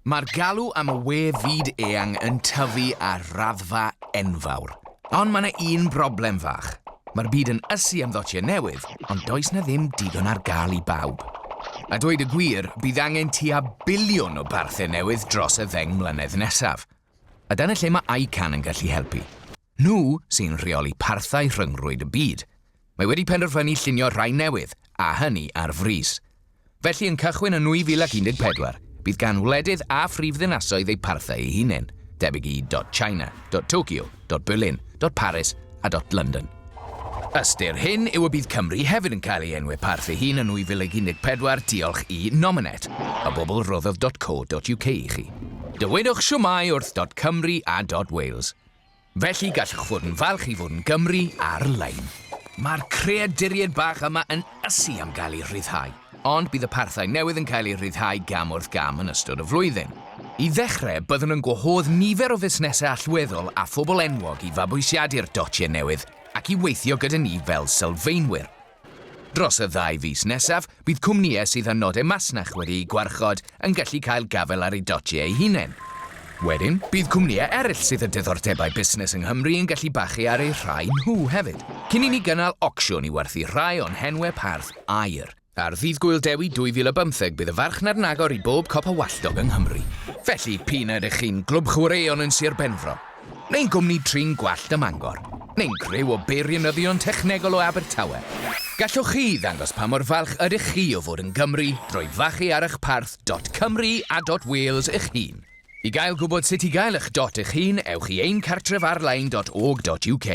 Mae'r galw am y we fyd eang yn tyfu ar raddfa enfawr. Ond mae yna un broblem fach. Mae'r byd yn ysu am ddotiau newydd, ond does na ddim digon ar gael I bawb. A dweud y gwir, bydd angen tua biliwn o parthau newydd dros y 10 mlynedd nesaf. A dyna lle mae ICAN yn gallu helpu. Nhw sy'n rheoli parthau rhyngrwyd y byd. Mae wedi penderfynu llunio rhai newydd, a hynny ar frys. Felly yn cychwyn yn 2014, bydd gan wledydd a phrif ddinasoedd eu parthau eu hunain, debyg I .China, .Tokyo, .Berlin, .Paris a .London. Ystyr hyn yw y bydd Cymru hefyd yn cael ei enwau parth eu hun yn 2014 diolch I Nominet, a bobl roddodd.co.uk I chi. Dywedwch siwmai wrth .Cymru a .Wales. Felly gallwch fod yn falch I fod yn Gymru ar-lein. Mae'r creaduriaid bach yma yn ysu am gael ei rhyddhau, ond bydd y parthau newydd yn cael ei rhyddhau gam wrth gam yn ystod y flwyddyn. I ddechrau, byddwn yn gwahodd nifer o fusnesau allweddol a phobl enwog I fabwysiadu'r dotiau newydd ac I weithio gyda ni fel sylfaenwyr. Dros y 2 fis nesaf, bydd cwmnïau sydd â nodau masnach wedi eu gwarchod yn gallu cael gafel ar eu dotiau eu hunain. Wedyn, bydd cwmnïau eraill sydd â diddordebau busnes yng Nghymru yn gallu bachu ar eu rhai nhw hefyd. Cyn I ni gynnal ocsiwn I werthu rhai o'n henwau parth aur. Ar ddydd Gwyl Dewi 2015 bydd y farchnad yn agor I bob copa walltog yng Nghymru. Felly, p'un ydych chi'n glwb chwaraeon yn Sir Benfro, neu'n gwmni trin gwallt ym Mangor, neu'n greu o beirianyddion technegol o Abertawe. Gallwch chi ddangos pa mor falch ydych chi o fod yn Gymru drwy fachu ar eich parth .Cymru a .Wales eich hun. I gael gwybod sut I gael eich dot eich hun, ewch I ein cartref ar-lein.org.uk.